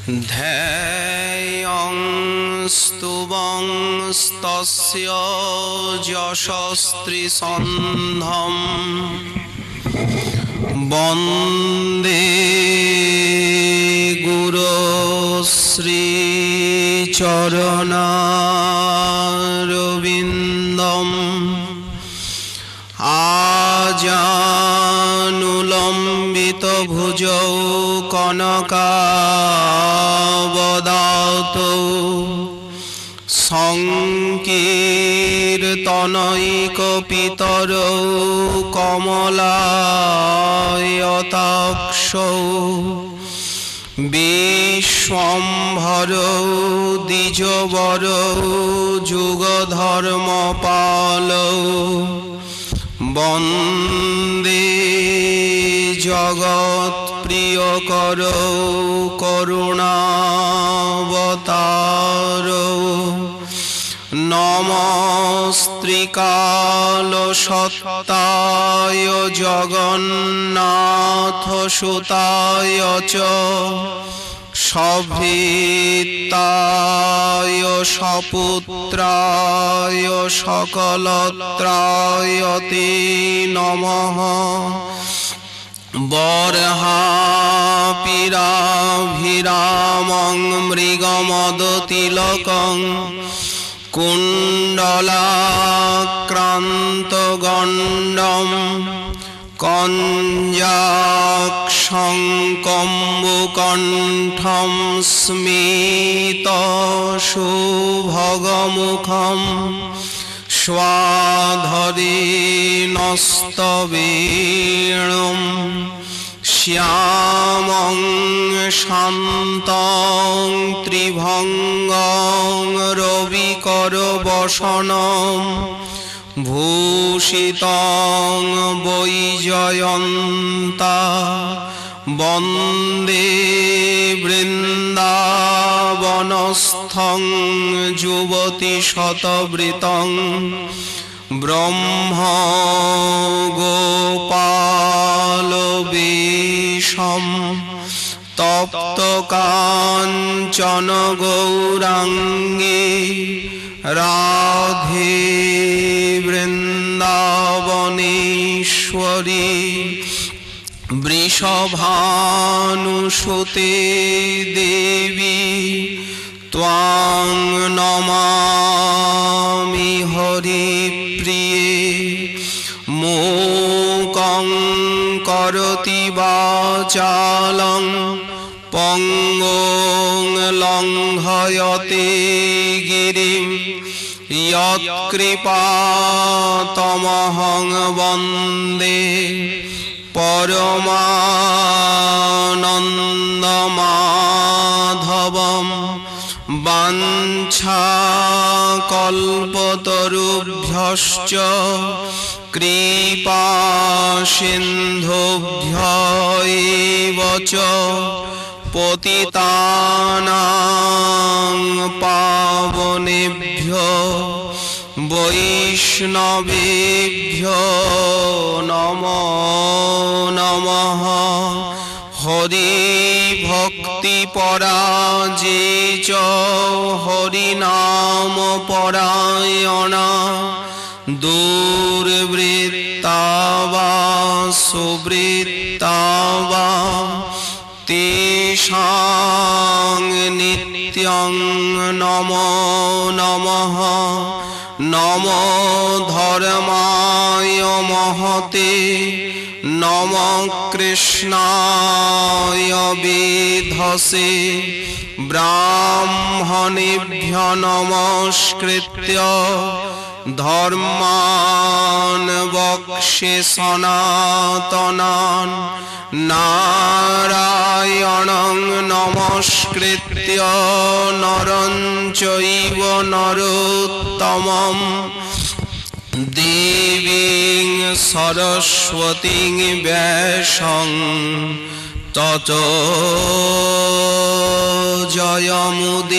ध्येयं स्तुवंस्तस्य यशस्त्रिसन्धं वन्दे गुरुश्रीचरणारविन्दम् आजानुलम्बितभुजौ कनकावदातौ संकीर्तनैकपितरौ कमलायताक्षौ विश्वम्भरौ द्विजवरौ जुगधर्मपालौ वन्दे जगत्प्रियकरौ करुणावतारौ नमस्त्रिकालसत्ताय जगन्नाथसुताय च सभीताय सपुत्राय सकलत्राय ते नमः बर्हापीराभिरामं मृगमदतिलकं कुण्डलाक्रान्तगण्डं कञ्जाक्षं कम्बुकण्ठं स्मितशुभगमुखं स्वाधरेणस्तवेणुं श्यामं शान्तं त्रिभङ्गं रविकरवसनं भूषितं वैजयन्ता वन्दे वृन्दावनस्थं युवतिशतवृतं ब्रह्मगोपालवेशं तप्तकाञ्चन गौराङ्गी राधे वृन्दावनेश्वरी वृषभानुसुते देवी त्वां नमामि हरिप्रिये मूकं करोति वाचालं पंगुं लंघयते गिरिं यत्कृपातमहं वन्दे परमानन्दमाधवं वाञ्छाकल्पतरुभ्यश्च कृपासिन्धुभ्य एव च पतितानां पावनेभ्यो वैष्णवेभ्यो नमो नमः। हरिभक्तिपराजे च हरिनामपरायणा दुर्वृत्ता वा सुवृत्ता वा तेषां नित्यं नमो नमः। नमो धर्माय महते नमो कृष्णाय वेधसे ब्राह्मणेभ्यो नमस्कृत्य धर्मान् वक्ष्ये सनातनान् नारायणं नमस्कृत्य नरं चैव नरोत्तमं देवीं सरस्वतीं व्यासं ततो जयमुदीरयेत्।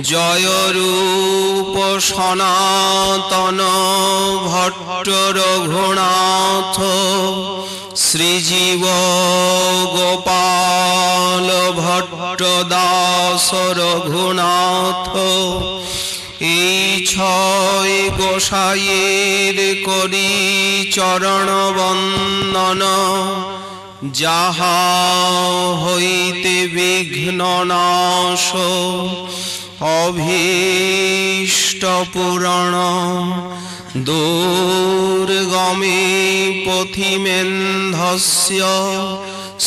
जय रूप सनातन भट्ट रघुनाथ শ্রীজীব গোপাল ভট্ট দাস রঘুনাথ এই ছয় গোসাইয়ের করি চরণ বন্দন যাহা হইতে বিঘ্ন নাশ অভীষ্ট পূরণ দুর্গমে পথিমেন্ধস্য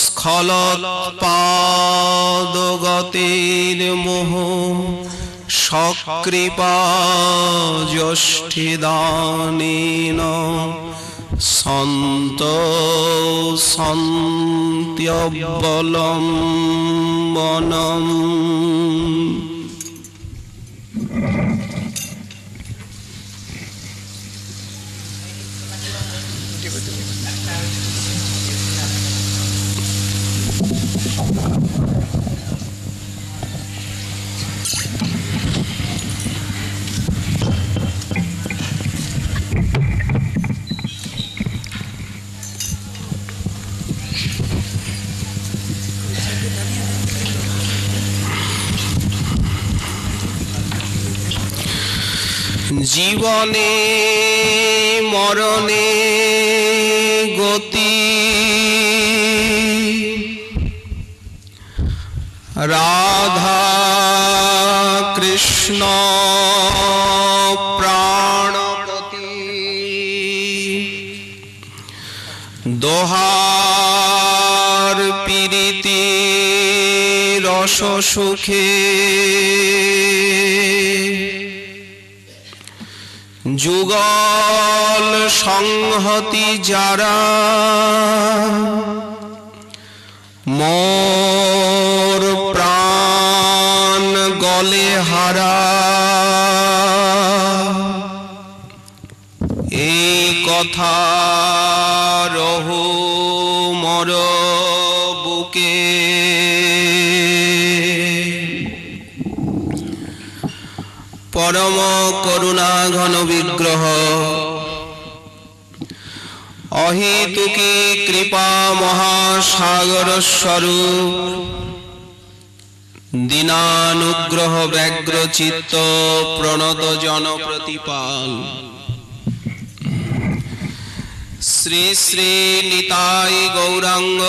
স্খলৎপাদগতির মোহ সকৃপা যষ্ঠিদানেন সন্ত সন্ত্যবলম্বনম। জীবনে মরণে গতি রাধা কৃষ্ণ প্রাণপতি দোহার পীড়িতি রস সুখে যুগল সংহতি যারা মোর প্রাণ গলে হারা এই কথা রহু মর বুকে পরম করুণা ঘন বিগ্রহ অহেতুকি কৃপা মহাসাগর স্বরূপ দীনানুগ্রহ ব্যগ্র চিত্ত প্রণত জন প্রতিপাল শ্রী শ্রী নিতাই গৌরাঙ্গ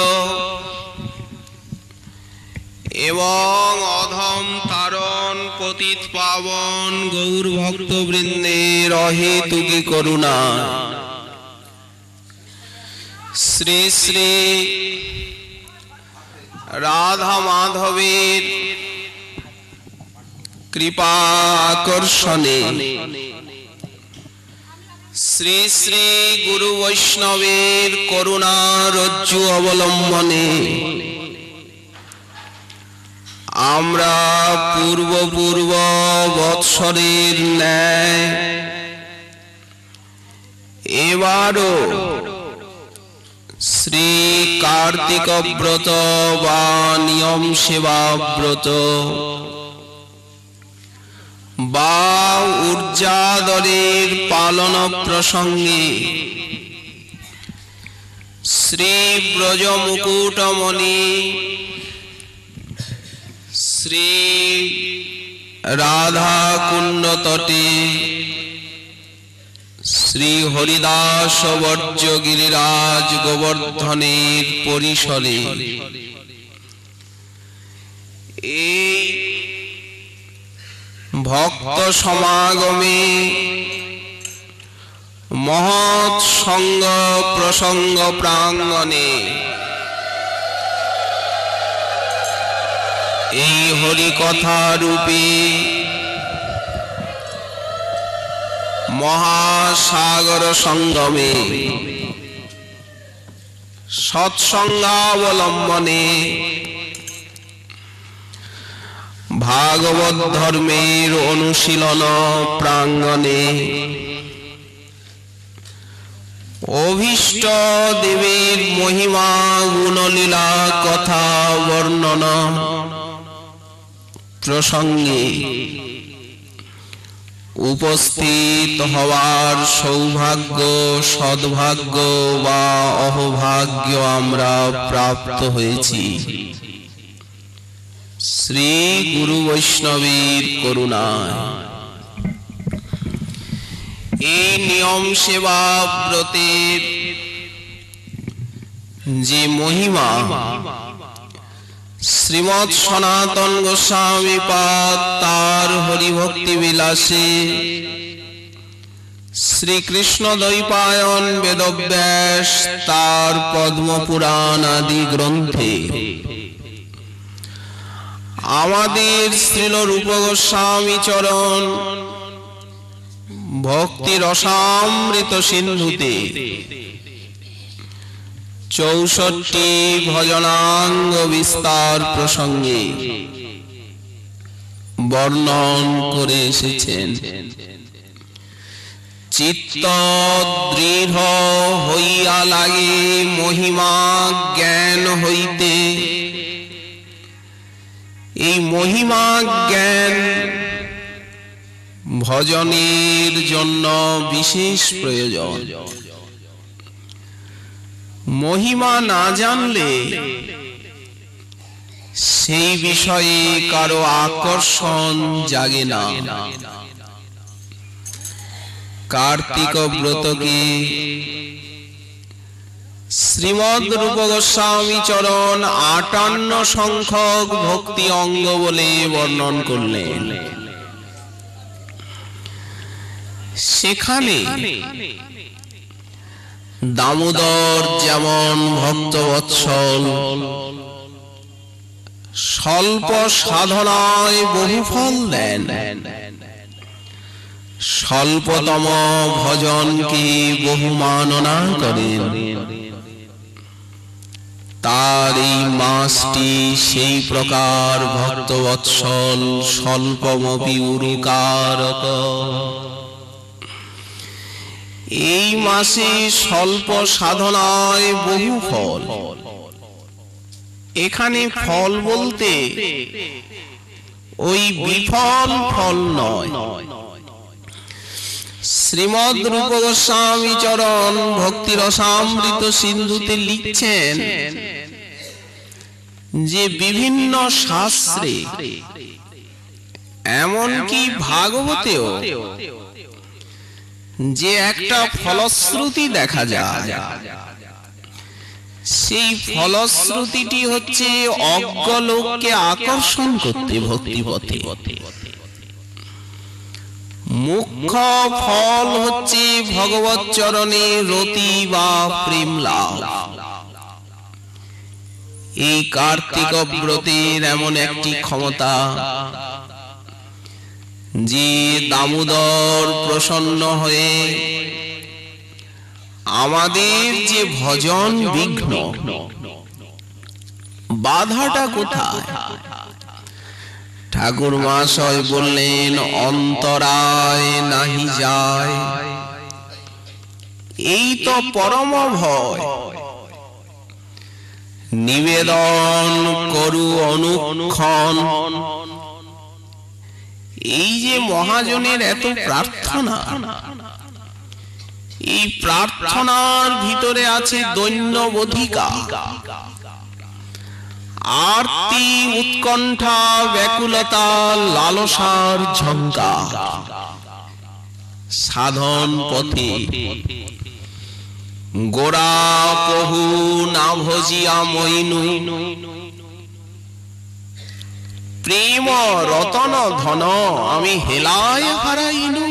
এবং অধম তারণ পতিত পাবন গৌর ভক্ত বৃন্দের অহেতুকি করুণা শ্রী শ্রী রাধা মাধবের কৃপা আকর্ষণে শ্রী শ্রী গুরু বৈষ্ণবের করুণা রজ্জু অবলম্বনে আমরা পূর্ব বৎসরের ন্যায় এবারও শ্রী কার্তিক ব্রত বা নিয়ম সেবা ব্রত বা ঊর্জাদলের পালন প্রসঙ্গে শ্রী ব্রজ মুকুটমণি শ্রী রাধা কুণ্ড তটে শ্রী হরিদাস বর্জ্য গিরিরাজ গোবর্ধনের পরিসরে এই ভক্ত সমাগমে মহৎ সঙ্গ প্রসঙ্গ প্রাঙ্গণে এই হরিকথা রূপী মহাসাগর সঙ্গমে সৎসঙ্গাবলম্বনে ভাগবত ধর্মের অনুশীলন প্রাঙ্গণে অভীষ্ট দেবীর মহিমা গুণলীলা কথা বর্ণনা প্রসঙ্গে উপস্থিত হওয়ার সৌভাগ্য, সদ্ভাগ্য বা অহভাগ্য আমরা প্রাপ্ত হয়েছি শ্রী গুরু বৈষ্ণবের করুণায়। এই নিয়ম সেবা ব্রতের যে মহিমা শ্রীমৎ সনাতন গোস্বামী পাদ তার হরিভক্তি বিলাসে, শ্রীকৃষ্ণ দ্বৈপায়ন বেদব্যাস তার পদ্মপুরাণ আদি গ্রন্থে, আমাদের শ্রীল রূপ গোস্বামী চরণ ভক্তি রসামৃত সিন্ধুতে 64 ভজনাঙ্গ বিস্তার প্রসঙ্গে বর্ণন করে এসেছেন। চিত্ত দৃঢ় হইয়া লাগে মহিমা জ্ঞান হইতে। এই মহিমা জ্ঞান ভজনের জন্য বিশেষ প্রয়োজন। মহিমা না জানলে সেই বিষয়ে কারো আকর্ষণ জাগে না। কার্তিক ব্রতকে শ্রীমদ রূপ গোস্বামী চরণ 58 সংখ্যক ভক্তি অঙ্গ বলে বর্ণন করলেন। সেখানে দামোদর যেমন ভক্তবৎসল, স্বল্প সাধনায় বহু ফল দেন, স্বল্পতম ভজনকে বহু মাননা করেন। তার এই মাসটি সেই প্রকার ভক্তবৎসল, স্বল্পমপি উরুকারক। এই মাসে স্বল্প সাধনায় বহু ফল। এখানে ফল বলতে ওই বিফল ফল নয়। শ্রীমদ রূপ গোস্বামী চরণ ভক্তি রসামৃত সিন্ধুতে লিখছেন যে বিভিন্ন শাস্ত্রে, এমনকি ভাগবতেও যে একটা ফলশ্রুতি দেখা যায়, সেই ফলশ্রুতিটি হচ্ছে অজ্ঞ লোককে আকর্ষণ করতে ভক্তিপথে। মুখ্য ফল হচ্ছে ভগবৎ চরণে রতি বা প্রেম লাভ। এই কার্তিক ব্রতের এমন একটি ক্ষমতা যে দামোদর প্রসন্ন হয়ে আমাদের যে ভজন বিঘ্ন, বাধাটা কোথায়? ঠাকুর মহাশয় বললেন অন্তরায় নাহি যায়। এই তো পরম ভয়। নিবেদন করু অনুক্ষণ। এই যে মহাজনের এত প্রার্থনা, এই প্রার্থনার ভিতরে আছে দৈন্যবোধিকা, আরতি, উৎকণ্ঠা, ব্যাকুলতা, লালসার ঝঙ্কার। সাধন পথে গোড়া পহু না ভজিয়া মইনু, প্রেম রতন ধন আমি হেলায় হারাইনু।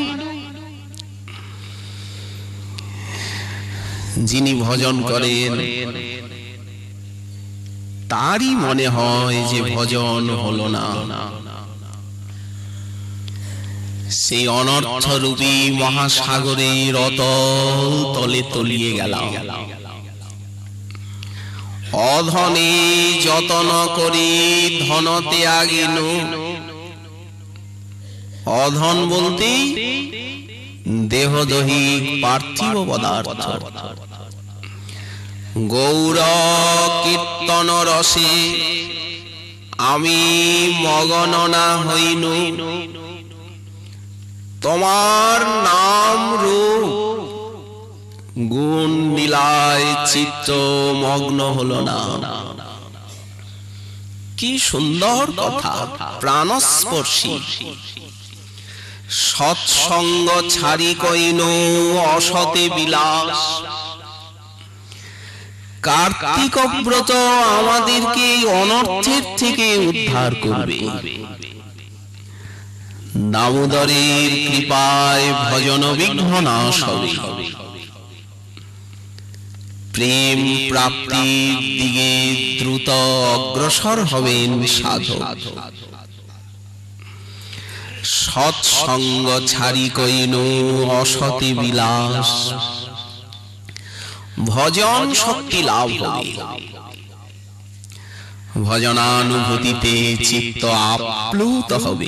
যিনি ভজন করেন তারই মনে হয় যে ভজন হলো না। সেই অনর্থরূপী মহাসাগরের অতল তলে তলিয়ে গেলাম। অধনে যতন করি ধন ত্যাগিনু। অধন বলতে দেহদৈহিক পার্থিব পদার্থ। গৌর কীর্তন রসে আমি মগন না হইনু। তোমার নাম রূপ গুণ লীলায় চিত্ত মগ্ন হলো না। কি সুন্দর কথা, প্রাণস্পর্শী। সৎসঙ্গ ছাড়ি কইন অসতে বিলাস। কার্তিক ব্রত আমাদেরকে অনর্থের থেকে উদ্ধার করবে। দামোদরের কৃপায় ভজন বিঘ্ন নাশ হবে। প্রেম প্রাপ্তির দিকে দ্রুত অগ্রসর হবেন সাধক। সৎসঙ্গ ছাড়ি কইন অসতে বিলাস। ভজন শক্তি লাভ হবে। ভজনানুভূতিতে চিত্ত আপ্লুত হবে।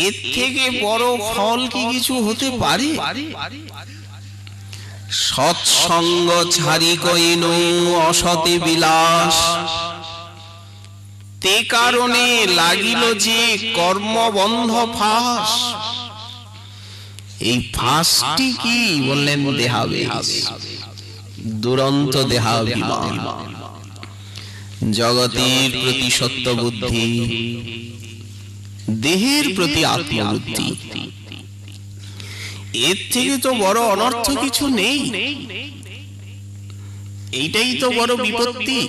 এর থেকে বড় ফল কি কিছু হতে পারে? সৎসঙ্গ ছাড়ি কইন অসতে বিলাস। তে কারণে লাগিল যে কর্মবন্ধ ফাঁস। এই ফাঁসটি কি বললেন? দেহাবেশ, দুরন্ত দেহাভিমান, জগতের প্রতি সত্য বুদ্ধি, দেহের প্রতি আত্মবুদ্ধি। এর থেকে তো বড় অনর্থ কিছু নেই। এইটাই তো বড় বিপত্তি।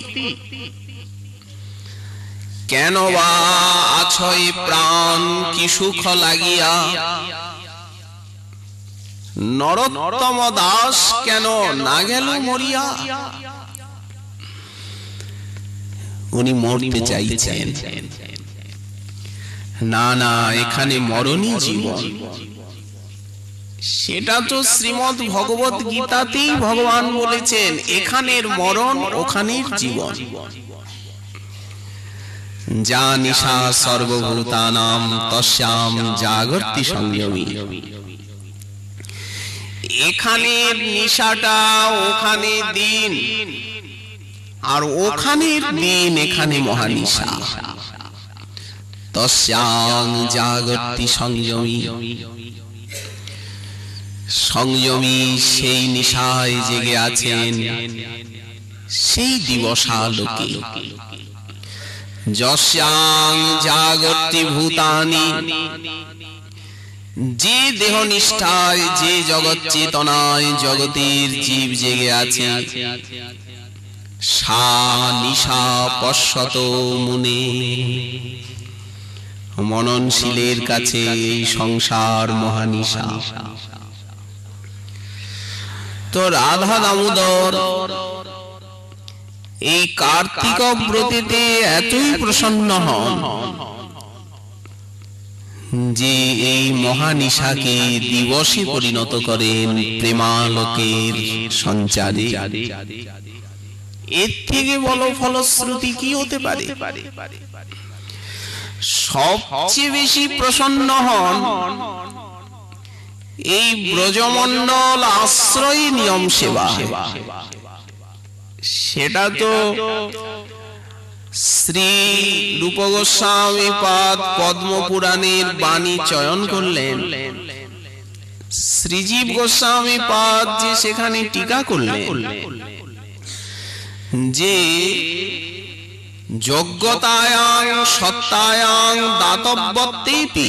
কেন বা আছয় প্রাণ কি সুখ লাগিয়া, নরোত্তম দাস কেন না গেল মরিয়া। উনি মরতে চাইছেন না, না, এখানে মরণই জীবন। সেটা তো শ্রীমদ ভগবত গীতাতেই ভগবান বলেছেন, এখানের মরণ ওখানের জীবন। যা নিশা সর্বভূতানাম তস্যাম জাগর্তি সংযমী। এখানের নিশাটা ওখানে দিন, আর ওখানের দিন এখানে মহানিশা। তস্যাং জাগর্তি সংযমী। সংযমী সেই নিশায় জেগে আছেন, সেই দিবসালোকে। যস্যাং জাগর্তি ভূতানি। যে দেহ নিষ্ঠায়, যে জগৎ চেতনায় জগতের জীব জেগে আছে, সা নিশা পশ্যত মুনে। মননশীলের কাছে এই সংসার মহানিশা। তো রাধা দামোদর এই কার্তিক ব্রতেতে এতই প্রসন্ন হন যে এই মহানিশাকে দিবসে পরিণত করেন প্রেমালোকের সঞ্চারে। এর থেকে বড় ফলশ্রুতি কি হতে পারে? সবচেয়ে বেশি প্রসন্ন হন এই ব্রজমণ্ডল আশ্রয়ী নিয়ম সেবা। সেটা তো শ্রী রূপ গোস্বামী পাদ পদ্মপুরাণের বাণী চয়ন করলেন। শ্রীজীব গোস্বামী পাদ যে সেখানে টিকা করলেন যে যোগ্যতায়াং সত্তায়াং দাতব্যতেপি।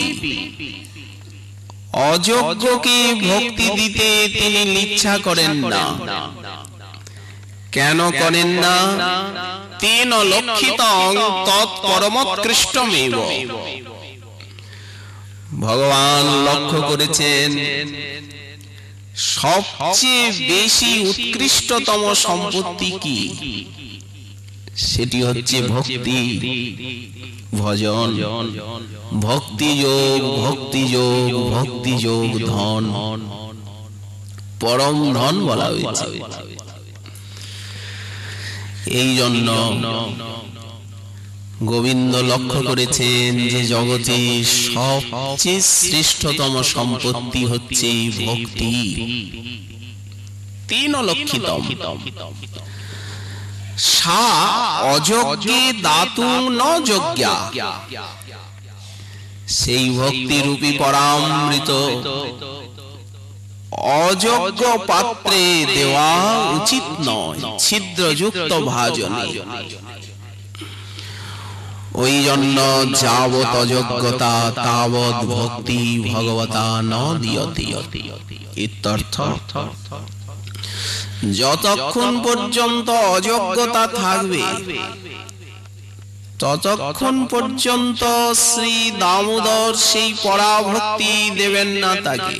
অযোগ্যকে ভক্তি দিতে তিনি ইচ্ছা করেন না। কেন করেন না? তেন লক্ষিতং তৎপরমোৎকৃষ্টমেব। ভগবান লক্ষ্য করেছেন সবচেয়ে বেশি উৎকৃষ্টতম সম্পত্তি কি? সেটি হচ্ছে ভক্তি, ভজন, ভক্তি যোগ, ভক্তি যোগ, ভক্তি যোগ ধন, পরম ধন বলা হয়েছে। এই জন্য গোবিন্দ লক্ষ্য করেছেন যে জগতে সবচেয়ে শ্রেষ্ঠতম সম্পত্তি হচ্ছে ভক্তি। তিন লক্ষিতম সা অযোগ্যে দাতু ন যোগ্যা। সেই ভক্তি রূপী পরামৃত অযোগ্য পাত্রে দেওয়া উচিত নয়, ছিদ্রযুক্ত ভাজনে। ওই জন্য যাবৎ অযোগ্যতা তাবৎ ভক্তি ভগবতা ন দিয়তি ইত্যর্থ। যতক্ষণ পর্যন্ত অযোগ্যতা থাকবে ততক্ষণ পর্যন্ত শ্রী দামোদর সেই পরাভক্তি দেবেন না তাকে।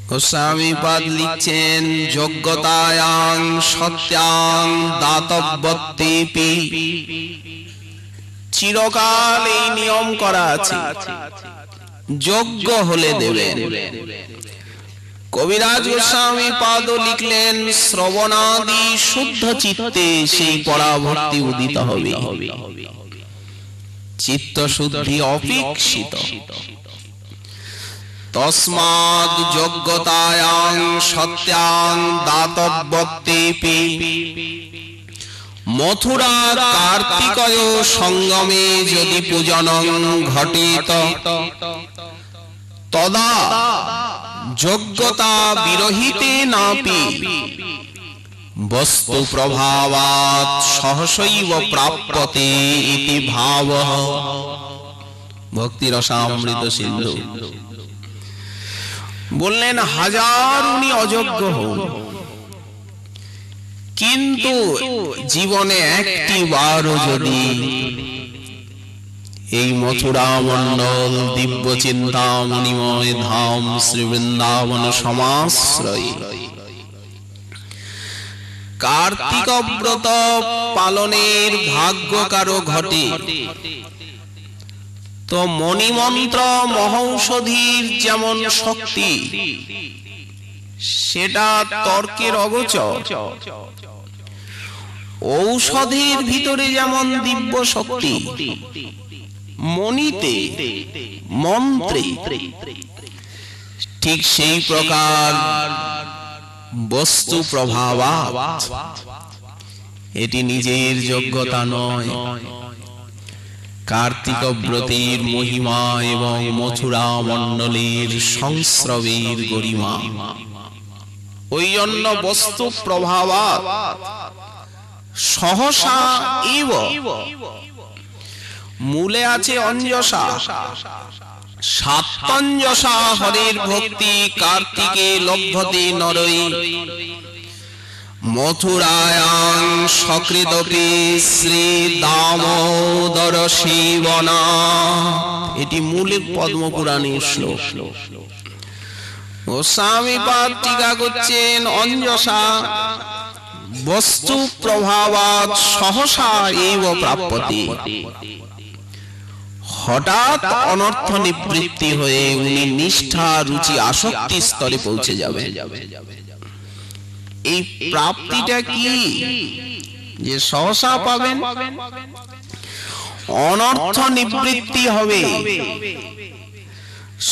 গোস্বামীপাদ লিখছেন, যোগ্যতায়াং সত্যাং দাতব্যত্তেপি। চিরকাল এই নিয়ম করা আছে, যোগ্য হলে দেবেন। কবিরাজ গোস্বামীপাদ লিখলেন, শ্রবণাদি শুদ্ধ চিত্তে সেই পরাভক্তি উদিত হবে, চিত্ত শুদ্ধি অপেক্ষিত। তস্মাদ যোগ্যতায়াং সত্যাং দাতব্যত্তেপি। মথুরা কার্তিকয় সঙ্গমে যদি পূজনং ঘটেত তদা যোগ্যতা বিরহিতে নাপি বস্তু প্রভাবাৎ সহসৈব প্রাপ্যতে ইতি ভাবঃ। ভক্তি রসামৃত সিন্ধু বললেন, হাজার উনি অযোগ্য হন, কিন্তু জীবনে একটি বারও যদি এই মথুরা মণ্ডল দিব্য চিন্তামণিময় ধাম শ্রী বৃন্দাবন সমাশ্রয়ী কার্তিক ব্রত পালনের ভাগ্য কারো ঘটে, তো মণিমন্ত্র মহৌষধীর যেমন শক্তি সেটা তর্কের অগোচর, ঔষধের ভিতরে যেমন দিব্য শক্তি মণিতে মন্ত্রে, ঠিক সেই প্রকার বস্তু প্রভাবাৎ এটি নিজের যোগ্যতা নয়, কার্তিক ব্রতের মহিমা এবং মথুরা মণ্ডলের সংস্রবের গরিমা। ওই জন্য বস্তু প্রভাবাৎ সহসা এব, মূলে আছে অঞ্জসা, সাত্যঞ্জসা হরের ভক্তি কার্তিকে লভ্যতে নরৈ। মথুরায়াং সকৃতপি শ্রী দামোদর সেবনা। এটি মূলে পদ্মপুরাণের শ্লোক। গোস্বামীপাদ টিকা করছেন, অঞ্জসা বস্তু প্রভাবাৎ সহসা এব প্রাপ্যতে। হঠাৎ অনর্থ নিবৃত্তি হয়ে উনি নিষ্ঠা রুচি আসক্তি স্তরে পৌঁছে যাবে। এই প্রাপ্তিটা কি যে সহসা পাবেন? অনর্থ নিবৃত্তি হবে,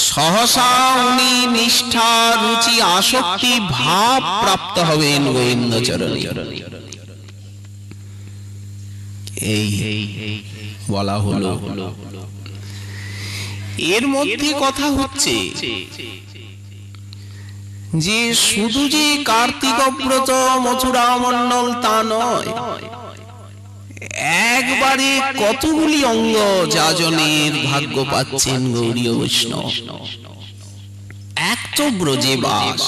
সহসা উনি নিষ্ঠা রুচি আসক্তি ভাব প্রাপ্ত হবেন গোবিন্দ চরণে। এই বলা হলো। এর মধ্যে কথা হচ্ছে যে শুধু যে কার্তিক ব্রত মথুরা মণ্ডল তা নয়, একবারে কতগুলি অঙ্গ যাজনের ভাগ্য পাচ্ছেন গৌড়ীয় বৈষ্ণব। এক তো ব্রজে বাস,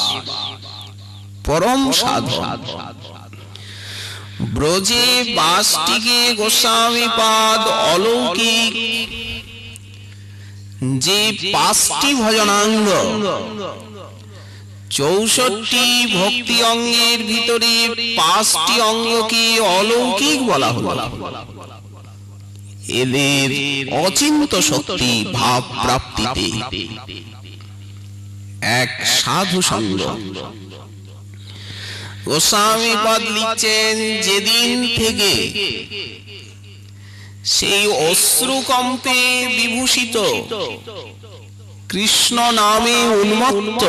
পরম সাধন। ব্রজে বাসটিকে গোস্বামীপাদ অলৌকিক যে 5টি ভজনাঙ্গ 64 ভক্তি অঙ্গের ভিতরে 5টি অঙ্গকে অলৌকিক বলা হলো। এদের অচিন্ত শক্তি ভাব প্রাপ্তিতে এক সাধু সঙ্গ। গোস্বামীপাদ লিখছেন, যেদিন থেকে সেই অশ্রুকম্পে বিভূষিত কৃষ্ণ নামে উন্মত্ত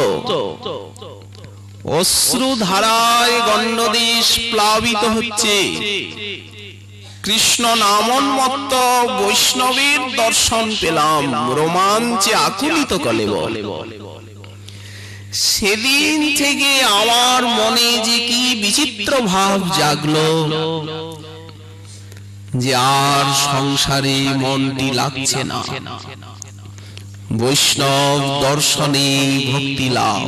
অশ্রু ধারায় গণ্ডদেশ প্লাবিত হচ্ছে, কৃষ্ণ নামোন্মত্ত বৈষ্ণবের দর্শন পেলাম, রোমাঞ্চে আকুলিত কলেবর। সেদিন থেকে আমার মনে যে কি বিচিত্র ভাব জাগলো, যে আর সংসারে মনটি লাগছে না, বৈষ্ণব দর্শনে ভক্তি লাভ।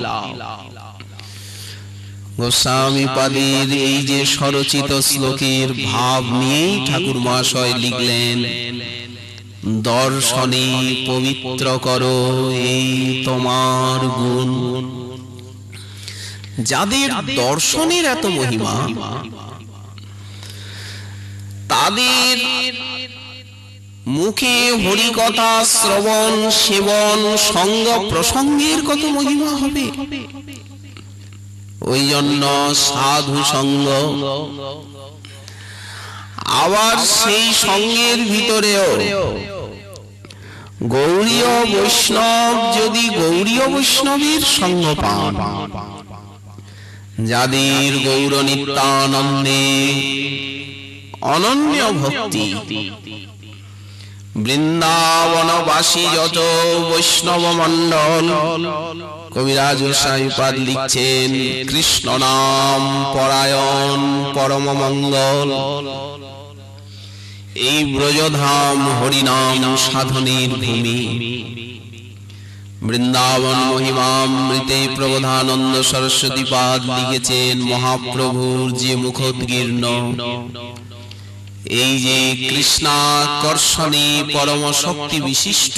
গোস্বামী পাদের এই যে স্বরচিত শ্লোকের ভাব নিয়েই ঠাকুর মহাশয় লিখলেন, দর্শনে পবিত্র করো এই তোমার গুণ। যাদের দর্শনের এত মহিমা, তাদের মুখে হরিকথা শ্রবণ সেবন সঙ্গ প্রসঙ্গের কত মহিমা হবে। ওই জন্য সাধু সঙ্গ, আবার সেই সঙ্গের ভিতরেও গৌড়ীয় বৈষ্ণব, যদি গৌড়ীয় বৈষ্ণবের সঙ্গ পান, যাদের গৌর নিত্যানন্দে অনন্য ভক্তি, বৃন্দাবনবাসী যত বৈষ্ণব মণ্ডল, কবিরাজ গোস্বামীপাদ লিখছেন, কৃষ্ণ নাম পরায়ণ পরম মঙ্গল। এই ব্রজধাম হরিনাম সাধনের ভূমি। বৃন্দাবন মহিমামৃতে প্রবোধানন্দ সরস্বতী পাদ লিখেছেন, মহাপ্রভুর যে মুখোদ্গীর্ণ এই যে কৃষ্ণাকর্ষণী পরম শক্তি বিশিষ্ট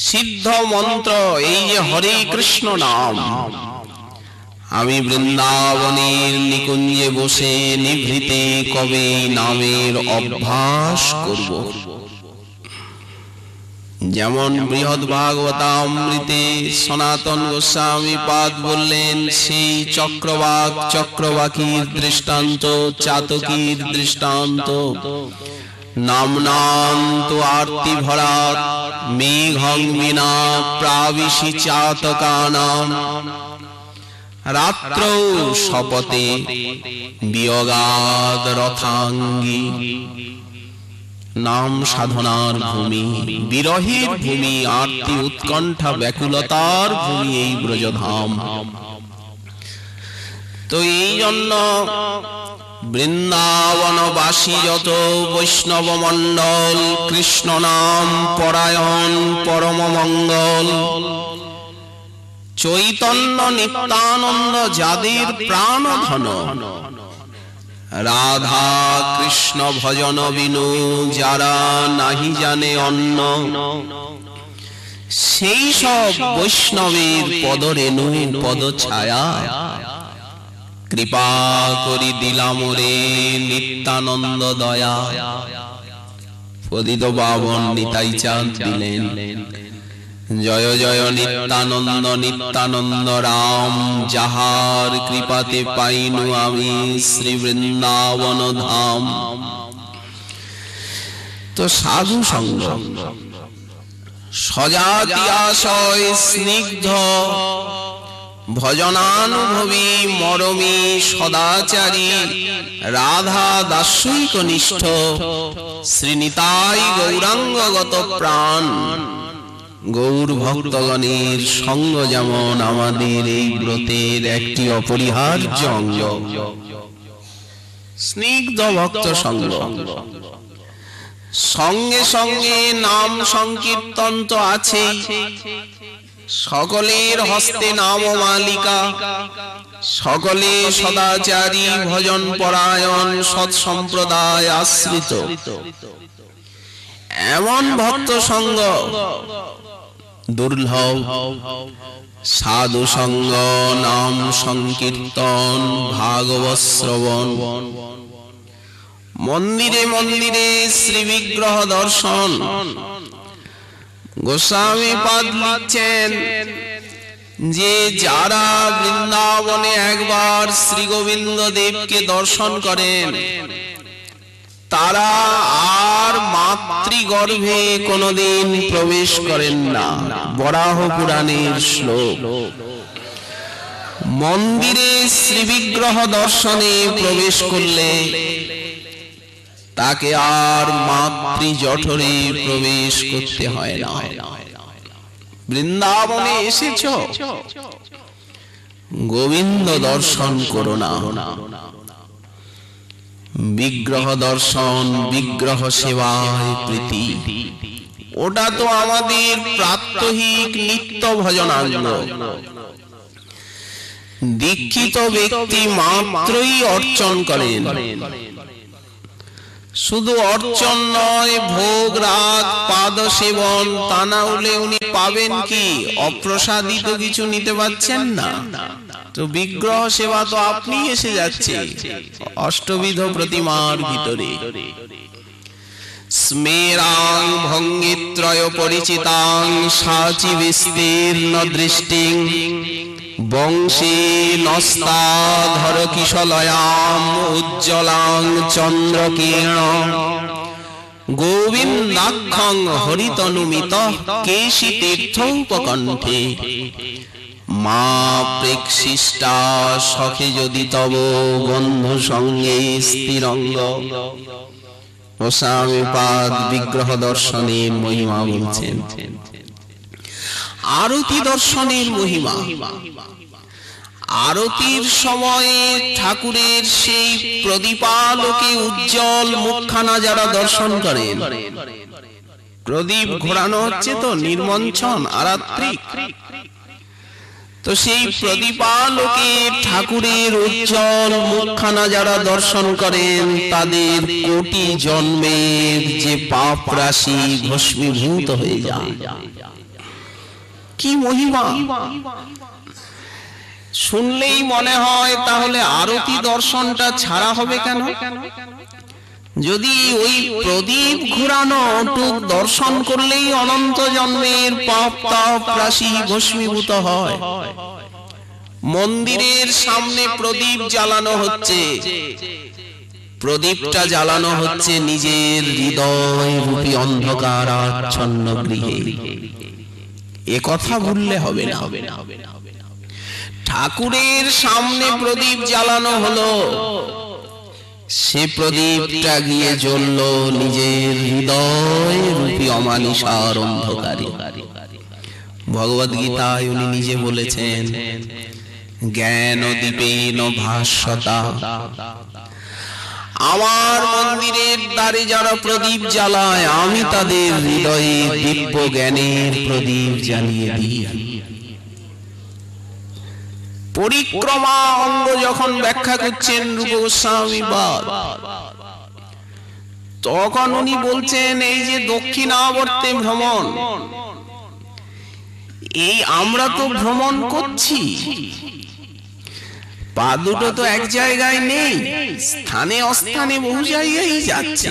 সিদ্ধ মন্ত্র, এই যে হরে কৃষ্ণ নাম, আমি বৃন্দাবনের নিকুঞ্জে বসে নিভৃতে কবে নামের অভ্যাস করব। যেমন বৃহৎ ভাগবতামৃতে সনাতন গোস্বামী পাদ বললেন, সেই চক্রবাক চক্রবাকীর দৃষ্টান্ত, চাতকীর দৃষ্টান্ত, নামনান্ত আরতি ভরাত মেঘং বিনা প্রাবিশি চাতকানাম, রাত্র শপথে বিয়োগাদ রথাঙ্গী। নাম সাধনার ভূমি, বিরহের ভূমি, আরতি উৎকণ্ঠা ব্যাকুলতার ভূমি এই ব্রজধাম। তো এই জন্য বৃন্দাবনবাসী যত বৈষ্ণব মণ্ডল, কৃষ্ণ নাম পরায়ণ পরম মঙ্গল, চৈতন্য নিত্যানন্দ যাদের প্রাণ ধন, রাধা কৃষ্ণ ভজন বিনু যারা নাহি জানে অন্য, সেই সব বৈষ্ণবের পদরেণু পদ ছায়া কৃপা করি দিলাম রে নিত্যানন্দ দয়া। পতিত পাবন নিতাই চাঁদ দিলেন, জয় জয় নিত্যানন্দ নিত্যানন্দ রাম, যাহার কৃপাতে পাইনু আমি শ্রী বৃন্দাবন ধাম। তো সাধু সঙ্গ, সজাতি আশয় স্নিগ্ধ ভজনানুভবী মরমী সদাচারী, রাধা দাস্যৈক নিষ্ঠ শ্রীনিতাই গৌরাঙ্গগত প্রাণ। গৌর ভক্তগণের সঙ্গ যেমন আমাদের এই ব্রতের একটি অপরিহার্য অঙ্গ। স্নিগ্ধ ভক্ত সঙ্গ, সঙ্গে সঙ্গে নাম সংকীর্তন তো আছে, সকলের হস্তে নাম মালিকা, সকলে সদাচারী ভজন পরায়ণ সৎ সম্প্রদায় আশ্রিত। এমন ভক্ত সঙ্গ দুর্লভ। সাধু সঙ্গ, নাম সংকীর্তন, ভাগবত শ্রবণ, মন্দিরে মন্দিরে শ্রী বিগ্রহ দর্শন। গোস্বামী পাদ লিখছেন যে যারা বৃন্দাবনে একবার শ্রী গোবিন্দ দেবকে দর্শন করেন, তারা আর মাতৃগর্ভে কোনদিন প্রবেশ করেন না। বরাহ পুরাণের শ্লোক। মন্দিরে শ্রী বিগ্রহ দর্শনে প্রবেশ করলে তাকে আর মাতৃ জঠরে প্রবেশ করতে হয় না। বৃন্দাবনে এসেছ, গোবিন্দ দর্শন করো না। বিগ্রহ দর্শন, বিগ্রহ সেবায় প্রীতি, ওটা তো আমাদের প্রাত্যহিক নিত্য ভজনাঙ্গ। দীক্ষিত ব্যক্তি মাত্রই অর্চন করেন। শুধু অর্চন নয়, ভোগ রাগ পাদ সেবন, তা না হলে উনি পাবেন কি? অপ্রসাদিত কিছু নিতে পারছেন না। তো বিগ্রহ সেবা তো আপনি এসে যাচ্ছে অষ্টবিধ প্রতিমার ভিতরে। স্মেরাং ভঙ্গিত্রয় পরিচিতাং সাচি বিস্তীর্ণ দৃষ্টিং বংশী নস্তাধর কিশলয়াম উজ্জ্বলাং চন্দ্রকিরণ গোবিন্দাক্ষং হরিতনুমিত কেশী তীর্থোপকণ্ঠে মা প্রেক্ষিষ্টা সখে যদি তব বন্ধু সঙ্গে স্থিরঙ্গ। গোস্বামীপাদ বিগ্রহ দর্শনের মহিমা বলছেন। আরতি দর্শনের মহিমা। আরতির সময়ে ঠাকুরের সেই প্রদীপালোকে উজ্জ্বল মুখখানা যারা দর্শন করেন, প্রদীপ ঘোরানো হচ্ছে তো নির্মঞ্চন আরাত্রিক, তো সেই প্রদীপালোকে ঠাকুরের উজ্জ্বল মুখখানা যারা দর্শন করেন, তাদের কোটি জন্মের যে পাপ রাশি ভস্মীভূত হয়ে যায়। কি মহিমা! শুনলেই মনে হয় তাহলে আরতি দর্শনটা ছাড়া হবে কেন? যদি ওই প্রদীপ ঘুরানো টুক দর্শন করলেই অনন্ত জন্মের পাপ তাপ রাশি ভস্মীভূত হয়। মন্দিরের সামনে প্রদীপ জ্বালানো হচ্ছে, প্রদীপটা জ্বালানো হচ্ছে নিজের হৃদয় রূপী অন্ধকার আচ্ছন্ন গৃহে। এ কথা ভুললে হবে না। ঠাকুরের সামনে প্রদীপ জ্বালানো হলো, সে প্রদীপটা গিয়ে জ্বলল নিজের হৃদয় রূপী অমানিসার অন্ধকারে। ভগবদ গীতায় উনি নিজে বলেছেন, জ্ঞান দীপেন ভাস্বতা। আমার মন্দিরের দ্বারে যারা প্রদীপ জ্বালায়, আমি তাদের হৃদয়ে দিব্য জ্ঞানের প্রদীপ জ্বালিয়ে দিই। পরিক্রমা অঙ্গ যখন ব্যাখ্যা করছেন রূপ গোস্বামী পাদ, তখন উনি বলছেন এই যে দক্ষিণাবর্তে ভ্রমণ, এই আমরা তো ভ্রমণ করছি, পা দুটো তো এক জায়গায় নেই, স্থানে অস্থানে বহু জায়গায় যাচ্ছে।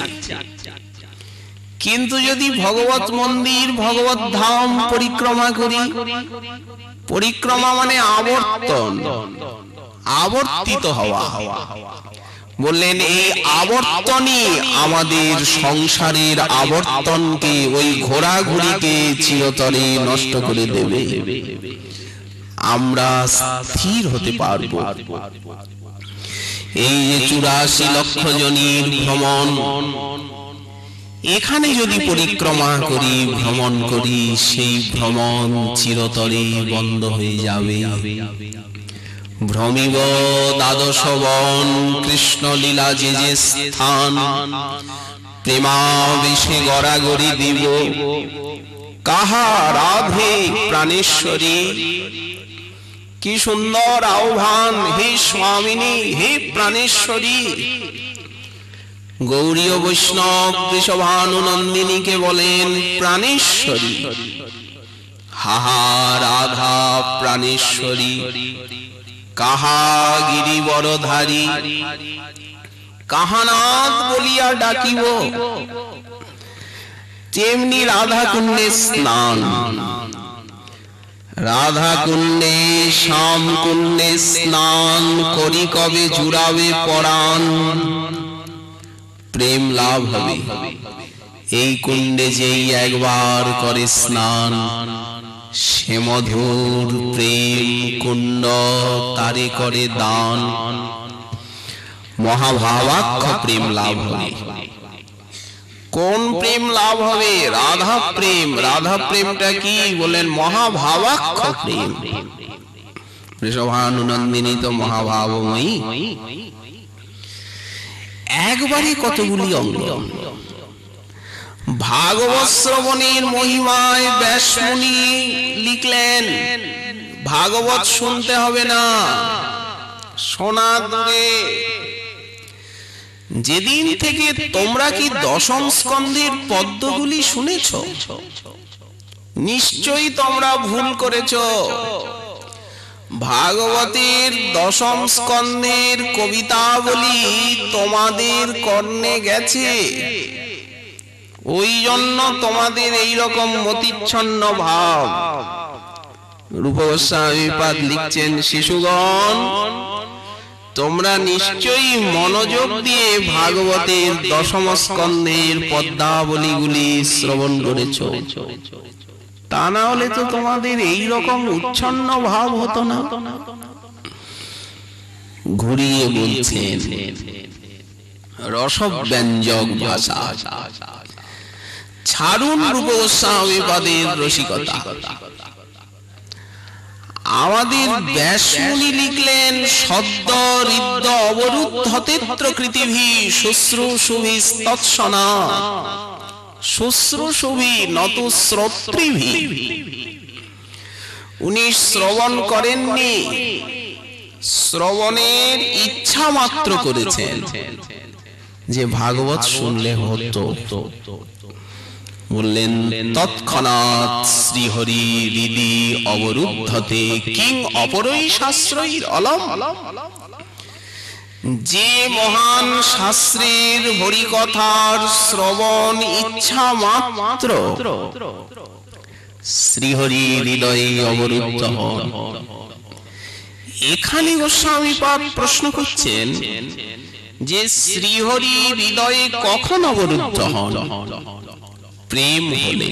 কিন্তু যদি ভগবত মন্দির ভগবত ধাম পরিক্রমা করি, পরিক্রমা মানে আবর্তন, আবর্তিত হওয়া। বললেন এই আবর্তনই আমাদের সংসারের আবর্তনকে, ওই ঘোরাঘুরিকে চিরতরে নষ্ট করে দেবে। আমরা স্থির হতে পারব। এই যে 84 লক্ষ জনের ভ্রমণ, এখানে যদি পরিক্রমা করি, ভ্রমণ করি, সেই ভ্রমণ চিরতরে বন্ধ হয়ে যাবে। ভ্রমিব দ্বাদশ বন কৃষ্ণ লীলা যে যে স্থান, প্রেমাবেশে গড়াগড়ি দিব কাহা রাধে প্রাণেশ্বরী। কি সুন্দর আহ্বান! হে স্বামিনী, হে প্রাণেশ্বরী। গৌরীয় বৈষ্ণব বৃষভানুনন্দিনীকে বলেন প্রাণেশ্বরী। হাহা রাধা প্রাণেশ্বরী, কাহা গিরিবরধারী, কাহানাথ বলিয়া ডাকিব। তেমনি রাধা কুণ্ডে স্নান, রাধা কুণ্ডে শ্যাম কুণ্ডে স্নান করি কবে জুড়াবে পরাণ। প্রেম লাভ হবে এই কুণ্ডে যেই একবার করে স্নান, সে মধুর প্রেম কুণ্ড তারে করে দান। মহাভাবাক্ষ প্রেম লাভ হবে। কোন প্রেম লাভ হবে? রাধা প্রেম। রাধা প্রেমটা কি? বলেন মহাভাবাক্ষ প্রেম। বৃষভানুনন্দিনী তো মহাভাবময়ী। একবারে কতগুলি অঙ্গ। ভাগবত শ্রবণের মহিমায় ব্যাসমুনি লিখলেন, ভাগবত শুনতে হবে না, শোনা দূরে। যেদিন থেকে তোমরা কি দশম স্কন্ধের পদ্মগুলি শুনেছ, নিশ্চয়ই তোমরা ভুল করেছ। ভাগবতের দশম স্কন্ধের কবিতাবলী তোমাদের কর্ণে গেছে, ওই জন্য তোমাদের এই রকম মতিচ্ছন্ন ভাব। রূপ গোস্বামীপাদ লিখছেন, শিশুগণ তোমরা নিশ্চয়ই মনোযোগ দিয়ে ভাগবতের দশম স্কন্ধের পদ্মাবলীগুলি শ্রবণ করেছ, তা না হলে তো তোমাদের এই রকম উচ্ছন্ন ভাব হতো না। ঘুরিয়ে বলছেন রসব্যঞ্জক ভাষা। ছাড়ুন রূপ গোস্বামীপাদের রসিকতা। আমাদের ব্যাসমুনি লিখলেন, সদ্য ঋদ্ধ অবরুদ্ধতেত্র কৃতিভি শুশ্রূষুভিস্তৎসনা। শুশ্রূষুভি নতু শ্রোতৃভি। উনি শ্রবণ করেননি, শ্রবণের ইচ্ছা মাত্র করেছেন যে ভাগবত শুনলে হতো। বললেন, তৎক্ষণাৎ শ্রীহরি হৃদি অবরুদ্ধতে কিং অপরৈ শাস্ত্রৈর অলম। যে মহান শাস্ত্রের হরিকথার শ্রবণ ইচ্ছা মাত্র শ্রীহরি হৃদয়ে অবরুদ্ধ হন। এখানে গোস্বামীপাদ প্রশ্ন করছেন যে শ্রীহরি হৃদয়ে কখন অবরুদ্ধ হন? প্রেম হলে।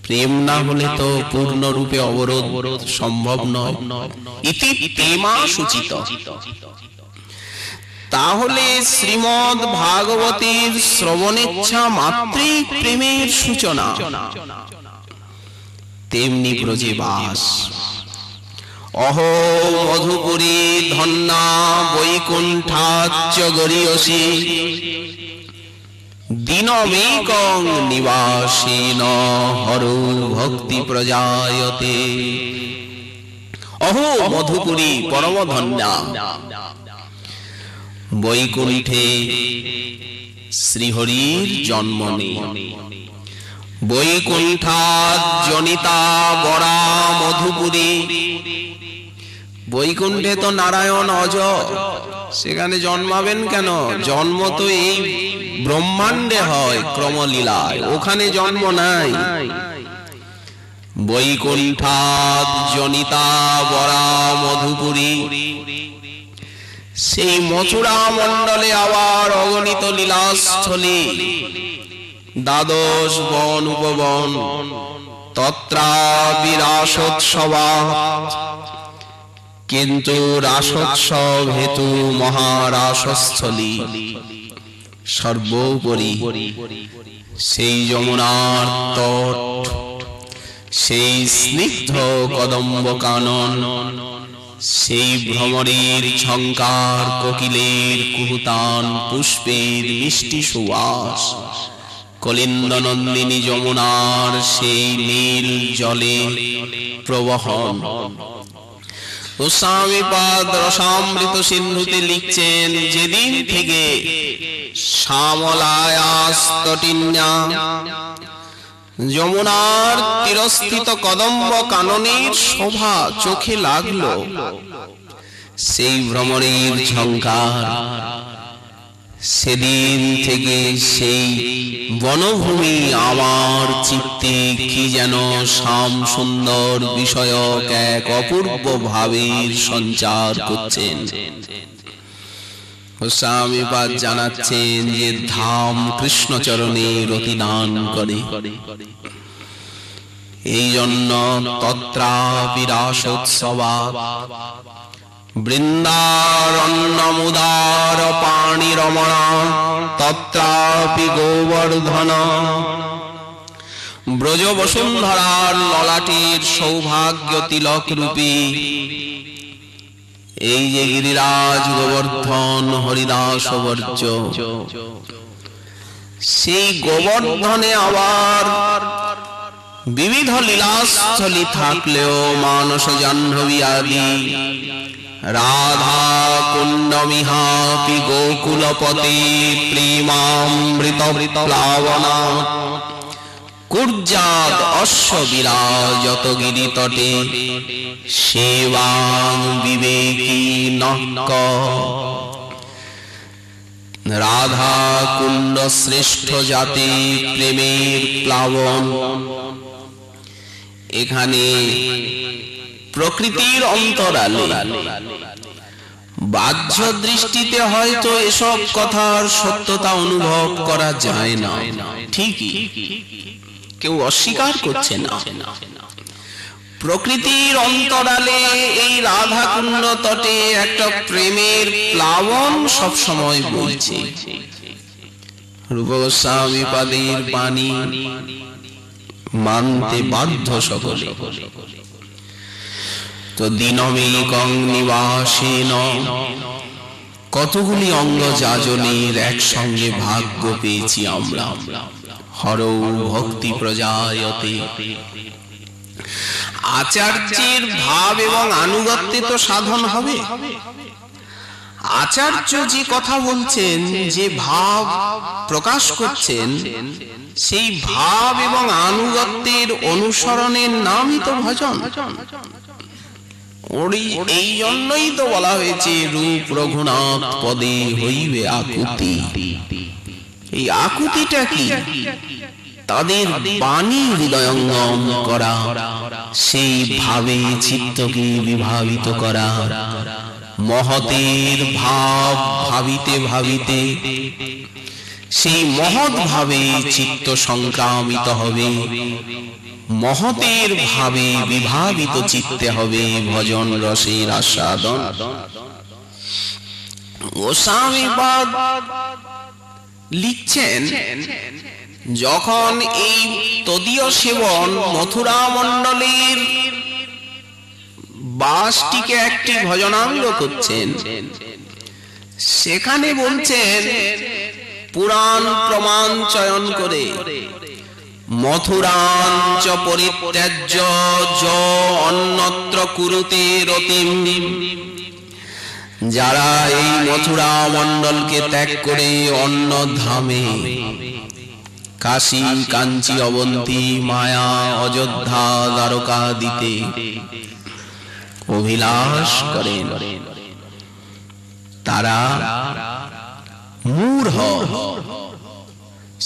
প্রেম না হলে তো পূর্ণরূপে অবরোধ সম্ভব নয়। ইতি প্রেমা সূচিত। তাহলে শ্রীমদ্ ভাগবতের শ্রবণেচ্ছা মাত্রই প্রেমের সূচনা। তেমনি ব্রজে বাস। অহো মধুপুরী ধন্যা বৈকুণ্ঠাচ্চ গরীয়সী দিনমেকং নিবাসেন হরো ভক্তি প্রজায়তে। অহো মধুপুরী পরম ধন্যা। বৈকুণ্ঠে শ্রীহরির জন্ম নেই। বৈকুণ্ঠাৎ জনিতা বরা মধুপুরী। বৈকুণ্ঠে তো নারায়ণ অজ, সেখানে জন্মাবেন কেন? জন্ম তো এই ব্রহ্মাণ্ডে হয় ক্রমলীলায়, ওখানে জন্ম নাই। বৈকুণ্ঠাৎ জনিতা বরা মধুপুরী। সেই মথুরা মণ্ডলে আবার অগণিত লীলাস্থলী, দ্বাদশ বন উপবন, তত্রাপি রাসোৎসবা। কিন্তু রাসোৎসব হেতু মহারাসস্থলী। সর্বোপরি সেই যমুনার তট, সেই স্নিগ্ধ কদম্ব কানন, সেই ভ্রমরের ঝঙ্কার, কোকিলের কুহুতান, পুষ্পের মিষ্টি সুবাস, কলিন্দ নন্দিনী যমুনার সেই নীল জলে প্রবহন। গোস্বামীপাদ রসামৃত সিন্ধুতে লিখছেন, যেদিন থেকে শ্যামলায়াস্তটিন্যা যমুনার তীরস্থিত কদম্ব কাননের শোভা চোখে লাগলো, সেই ভ্রমরের ঝঙ্কার, সেদিন থেকে সেই বনভূমি আমার চিত্তে কি যেন শ্যাম সুন্দর বিষয়ক এক অপূর্ব ভাবের সঞ্চার করছেন। গোস্বামীপাদ জানাচ্ছেন যে ধাম কৃষ্ণচরণে রতি দান করে। এই জন্য তত্রাপি রাসোৎসবা, বৃন্দারণ্যমুদার পাণি রমণা তত্রাপি গোবর্ধন। ব্রজ বসুন্ধরার ললাটের সৌভাগ্য তিলক রূপী এই যে গিরিরাজ গোবর্ধন হরিদাস বর্জ্য, সেই গোবর্ধনে আবার বিবিধ লীলাস্থলী থাকলেও মানস জাহ্নবী আদি রাধা কুণ্ডমিহাপি গোকুলপতি প্রেমামৃত প্লাবনা কুর্যাদ অশ্ব বিরাজত গিরিতটে সেবাং বিবেকী নক্ক। রাধা কুণ্ড শ্রেষ্ঠ জাতি প্রেমের প্লাবন। এখানে প্রকৃতির অন্তরালে বাহ্য দৃষ্টিতে হয়তো এসব কথার সত্যতা অনুভব করা যায় না, ঠিকই, কেউ অস্বীকার করছে না। প্রকৃতির অন্তরালে এই রাধাকুণ্ড তটে একটা প্রেমের প্লাবন সব সময় বইছে। রূপ গোস্বামী পাদের বাণী মানতে বাধ্য সকলে। তো দিনমেকং নিবাসেন, কতগুলি অঙ্গ যাজনের একসঙ্গে ভাগ্য পেয়েছি আমরা। হরৌ ভক্তি প্রজায়তে। আচার্যের ভাব এবং আনুগত্যে তো সাধন হবে। আচার্য যে কথা বলছেন, যে ভাব প্রকাশ করছেন, সেই ভাব এবং আনুগত্যের অনুসরণের নামই তো ভজন। এই জন্যই তো বলা হয়েছে রূপ রঘুনাথ পদে হইবে আকুতি। এই আকুতিটা কি? তাদের বাণী হৃদয়ঙ্গম করা, সেই ভাবে চিত্তকে বিভাবিত করা। মহতের ভাব ভাবিতে ভাবিতে সেই মহৎ ভাবে চিত্ত সংক্রামিত হবে। মহতের ভাবে বিভাবিত চিত্তে হবে ভজন রসের আস্বাদন। গোস্বামীপাদ লিখছেন, যখন এই তদীয় সেবন মথুরা মণ্ডলের বাসটিকে একটি ভজনাঙ্গ করছেন, সেখানে বলছেন পুরাণ প্রমাণ চয়ন করে মথুরাঞ্চ পরিত্যাজ্য য অন্যত্র কুরুতে রতিম। যারা এই মথুরা মণ্ডলকে ত্যাগ করে অন্য ধামে কাশী কাঞ্চি অবন্তী মায়া অযোধ্যা দ্বারকা দিতে অভিলাষ করেন, তারা মূঢ়।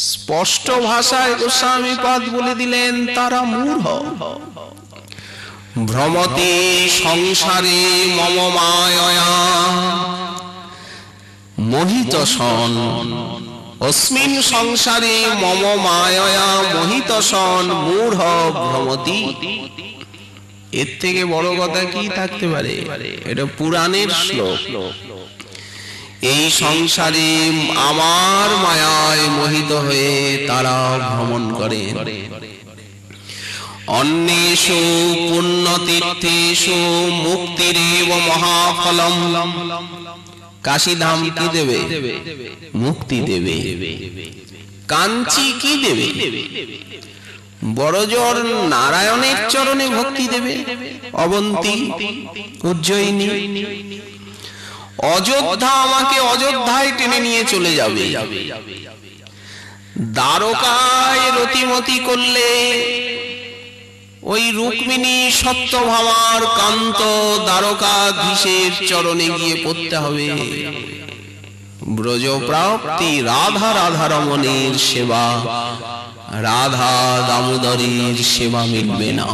স্পষ্ট ভাষায় গোস্বামীপাদ বলে দিলেন, তারা মূঢ়। ভ্রমতে সংসারে মম মায়য়া মোহিত সন। অস্মিন সংসারে মম মায়য়া মোহিত সন মূঢ় ভ্রমতি। এর থেকে বড় কথা কি থাকতে পারে? এটা পুরাণের শ্লোক। এই সংসারে আমার মায়ায় মোহিত হয়ে তারা ভ্রমণ করে। অন্যেষু পুণ্যতীর্থেষু মুক্তিরেব মহাফলম। কাশীধাম কি দেবে? মুক্তি দেবে। কাঞ্চি কি দেবে? বড়জোর নারায়ণের চরণে ভক্তি দেবে। অবন্তী, উজ্জয়িনী, অযোধ্যা আমাকে অযোধ্যায় টেনে নিয়ে চলে যাবে। দ্বারকায় রতিমতি করলে ওই রুক্মিণী সত্যভামার কান্ত দ্বারকাধীশের চরণে গিয়ে পড়তে হবে। ব্রজপ্রাপ্তি রাধা রাধারমণের সেবা, রাধা দামোদরের সেবা মিলবে না।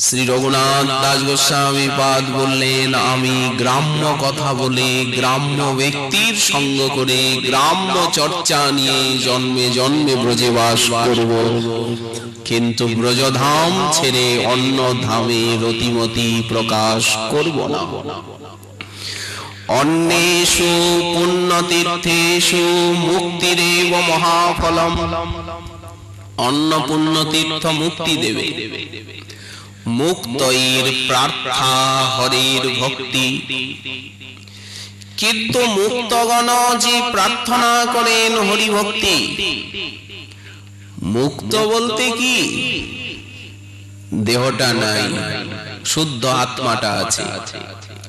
শ্রী রঘুনাথ দাস গোস্বামী পাদ বললেন, আমি গ্রাম্য কথা বলে, গ্রাম্য ব্যক্তির সঙ্গ করে, গ্রাম্য চর্চা নিয়ে জন্মে জন্মে ব্রজে বাস করব, কিন্তু ব্রজধাম ছেড়ে অন্য ধামে রতিমতি প্রকাশ করব না। অন্যেষু পুণ্যতীর্থেষু মুক্তিরেব মহাফলম। অন্য পুণ্যতীর্থ মুক্তি দেবে, মুক্তৈর প্রার্থা হরির ভক্তি। কিন্তু মুক্তগণ যে প্রার্থনা করেন হরি ভক্তি, মুক্ত বলতে কি? দেহটা নাই, শুদ্ধ আত্মাটা আছে,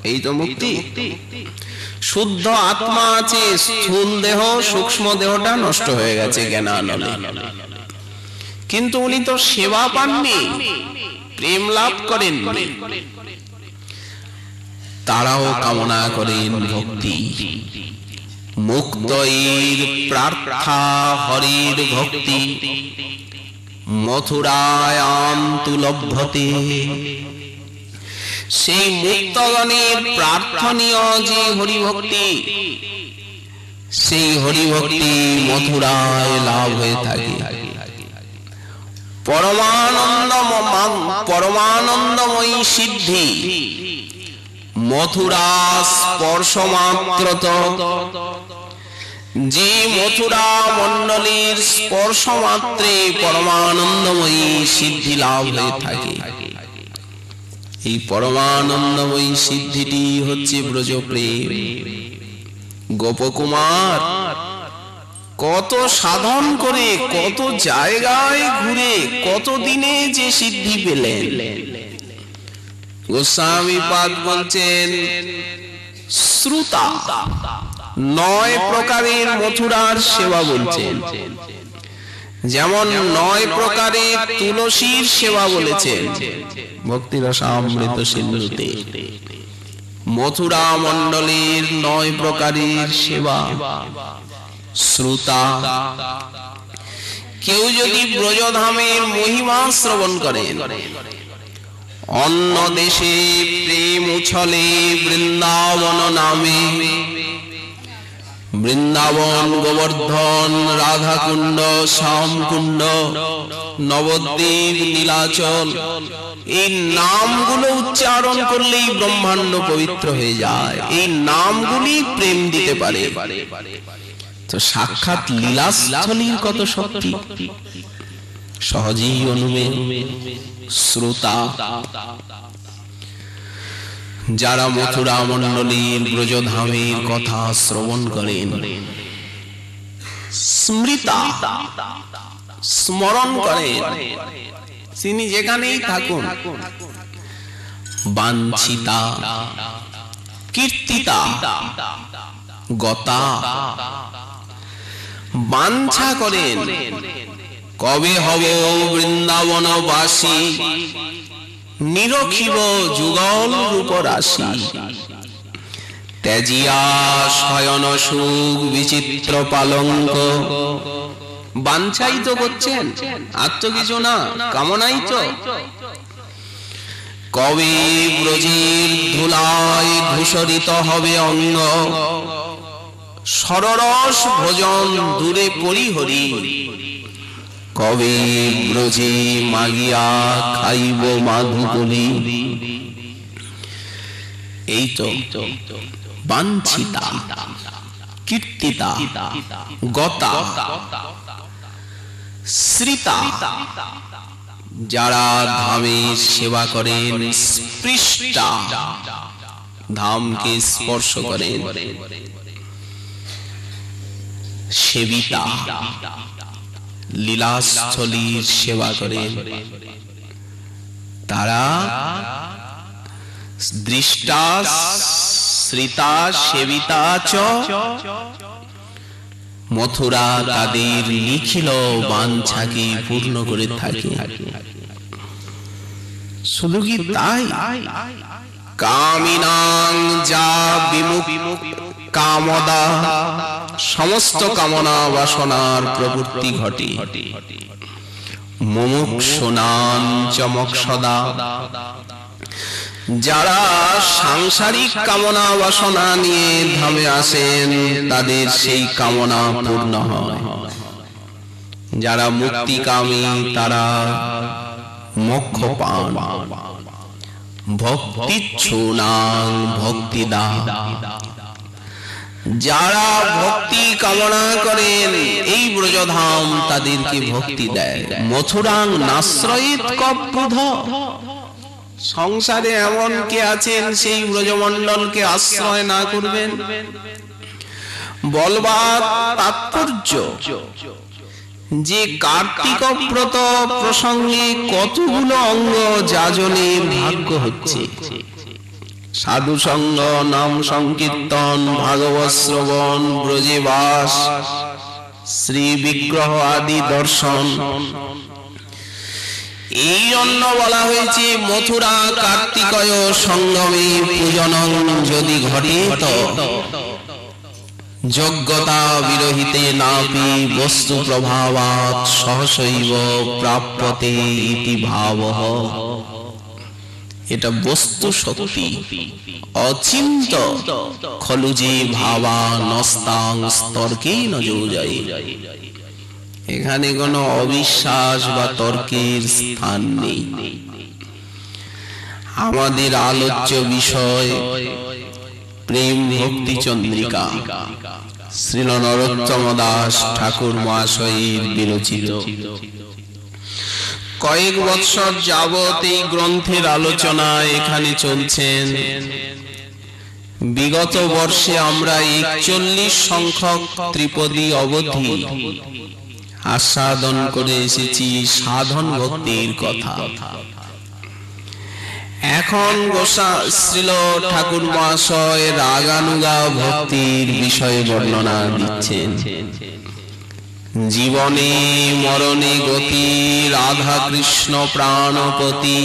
এই তো মুক্তি। শুদ্ধ আত্মা আছে, স্থূল দেহ সূক্ষ্ম দেহটা নষ্ট হয়ে গেছে জ্ঞানানলে। কিন্তু উনি তো সেবা পাননি, প্রেম লাভ করেন, তারাও কামনা করেন ভক্তি। মুক্তৈর প্রার্থা হরির ভক্তি, মথুরায়ান্তু লভ্যতে। সেই মুক্তগণের প্রার্থনীয় যে হরিভক্তি, সেই হরিভক্তি মথুরায় লাভ হয়ে থাকে। পরমানন্দময়ী সিদ্ধি মথুরা স্পর্শ মাত্রত। যে মথুরা মণ্ডলীর স্পর্শ মাত্রে পরমানন্দময়ী সিদ্ধি লাভ হয়ে থাকে। এই পরমানন্দময়ী সিদ্ধিটি হচ্ছে ব্রজপ্রেম। গোপকুমার কত সাধন করে, কত জায়গায় ঘুরে, কত দিনে যে সিদ্ধি পেলেন। গোস্বামী পাদ বলছেন, শ্রুতা 9 প্রকারের মথুরার সেবা বলছেন। যেমন 9 প্রকারের তুলসীর সেবা বলেছেন ভক্তিরসামৃত সিন্ধুতে। মথুরা মণ্ডলের 9 প্রকারের সেবা শ্রুতা। কেউ যদি ব্রজধামের মহিমা শ্রবণ করেন, অন্য দেশে প্রেম উছলে বৃন্দাবন নামে। বৃন্দাবন, গোবর্ধন, রাধাকুণ্ড, শ্যামকুণ্ড, নবদ্বীপ, নীলাচল, এই নামগুলো উচ্চারণ করলেই ব্রহ্মাণ্ড পবিত্র হয়ে যায়। এই নামগুলি প্রেম দিতে পারে। তো সাক্ষাৎ লীলাস্থলীর কত শক্তি সহজেই অনুমেয়। শ্রোতা যারা মথুরা মণ্ডলীর ব্রজধামের কথা শ্রবণ করেন, স্মৃতা স্মরণ করেন, তিনি যেখানেই থাকুন। বাঞ্ছিতা কীর্তিতা গতা, বাঞ্ছা করেন কবে হব বৃন্দাবনবাসী, নিরখিব যুগল রূপ রাশি। ত্যাজিয়া শয়ন সুখ বিচিত্র পালঙ্ক। বাঞ্ছাই তো করছেন, আর তো কিছু না, কামনাই তো। কবে ব্রজের ধুলায় ধূসরিত হবে অঙ্গ, সররস ভোজন দূরে পরিহরি। কবে ব্রজে মাগিয়া খাইব মাধুকলি। এই তো বাঞ্ছিতা কীর্তিতা গতা শ্রিতা, যারা ধামের সেবা করেন। স্পৃষ্টা ধামকে স্পর্শ করেন। সেবিতা লীলাস্থলীর সেবা করেন। তারা দৃষ্টা শ্রিতা সেবিতা চ মথুরা তাদের লিখিল বাঞ্ছাকে পূর্ণ করে থাকে। শুধু কি তাই, কামিনাং যা বিমুখ কামদা, সমস্ত কামনা বাসনার প্রবৃত্তি ঘটে। মুমুক্ষুনাং চ মোক্ষদা, যারা সাংসারিক কামনা বাসনা নিয়ে ধামে আসেন তাদের সেই কামনা পূর্ণ হয়। যারা মুক্তিকামী তারা মোক্ষ পান। ভক্তিচ্ছুনাং ভক্তিদা, যারা ভক্তি কামনা করেন এই ব্রজধাম তাদেরকে ভক্তি দেয়। মথুরাং নাশ্রয়িত কবুধ, সংসারে এমন কে আছেন সেই ব্রজমণ্ডলকে আশ্রয় না করবেন? বলবার তাৎপর্য যে কার্তিক ব্রত প্রসঙ্গে কতগুলো অঙ্গ যাজনের ভাগ্য হচ্ছে। সাধু সঙ্গ, নাম সংকীর্তন, ভাগবত শ্রবণ, ব্রজে বাস, শ্রী বিগ্রহ আদি দর্শন। এই জন্য বলা হয়েছে মথুরা কার্তিকয় সঙ্গমে পূজনং যদি ঘটে তো যোগ্যতা বিরহিতে নাপি বস্তু প্রভাবাৎ সহসৈব প্রাপ্যতে ইতি ভাবঃ। এটা বস্তু শক্তি অচিন্ত খলু যে ভাবা নস্তাং তর্কেন যোজয়ে। এখানে কোনো অবিশ্বাস বা তর্কের স্থান নেই। আমাদের আলোচ্য বিষয় প্রেম ভক্তি চন্দ্রিকা, শ্রীল নরোত্তম দাস ঠাকুর মহাশয়ের বিরচিত। কয়েক বৎসর যাবত এই গ্রন্থের আলোচনা এখানে চলছেন। বিগত বর্ষে আমরা 41 সংখ্যক ত্রিপদী অবধি আস্বাদন করে এসেছি সাধন ভক্তির কথা। এখন শ্রীল ঠাকুর মহাশয় রাগানুগা ভক্তির বিষয়ে বর্ণনা দিচ্ছেন। জীবনে মরণে গতি রাধা কৃষ্ণ প্রাণপতি,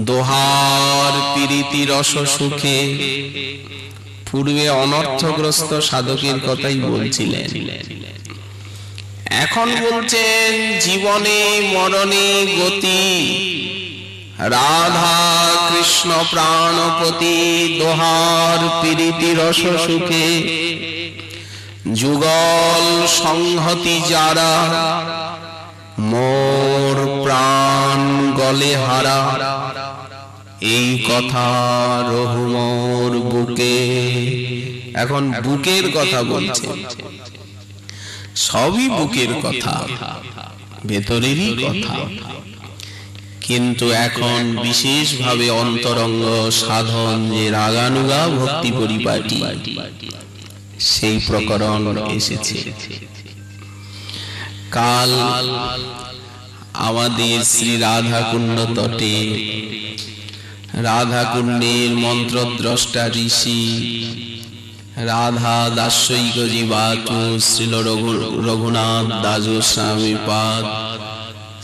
দোহার প্রীতি রস সুখে। পূর্বে অনর্থগ্রস্ত সাধকের কথাই বলছিলেন, এখন বলছেন জীবনে মরণে গতি রাধা কৃষ্ণ প্রাণপতি, দোহার প্রীতি রস সুখে। যুগল সংহতি যারা মোর প্রাণ গলে হারা। এই কথা রহু মোর বুকে। এখন বুকের কথা বলছে, সবই বুকের কথা, ভেতরেরই কথা। কিন্তু এখন বিশেষভাবে অন্তরঙ্গ সাধন যে রাগানুগা ভক্তি পরিপাটি, সেই প্রকরণ এসেছে। কাল আমাদের শ্রী রাধা কুণ্ড তটে রাধা কুণ্ডের মন্ত্রদ্রষ্টা ঋষি রাধা দাস্যৈক জীবাতু শ্রীল রঘুনাথ দাস গোস্বামী পাদ,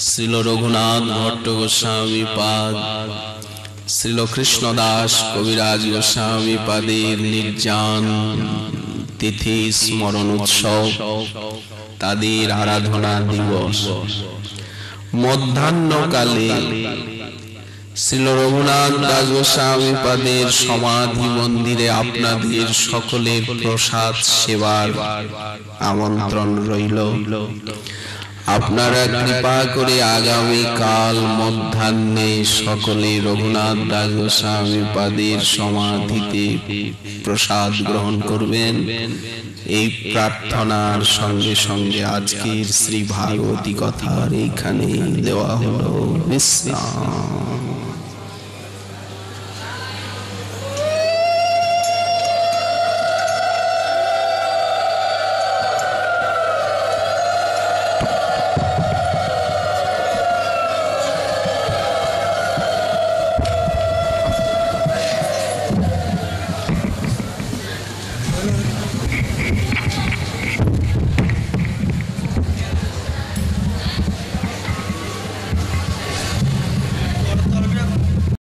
শ্রীল রঘুনাথ ভট্ট গোস্বামী পাদ, শ্রীল কৃষ্ণদাস কবিরাজ গোস্বামী পাদের নির্জান তিথি স্মরণ উৎসব, তাদের আরাধনা দিবস। মধ্যাহ্নকালে শ্রীল রঘুনাথ দাস গোস্বামী পাদের সমাধি মন্দিরে আপনাদের সকলের প্রসাদ সেবার আমন্ত্রণ রইল। আপনারা কৃপা করে আগামী কাল মধ্যাহ্নে সকলে রঘুনাথ দাস গোস্বামী পাদের সমাধিতে প্রসাদ গ্রহণ করবেন। এই প্রার্থনার সঙ্গে সঙ্গে আজকের শ্রী ভাগবতী কথার এইখানে দেওয়া হলো বিশ্রাম।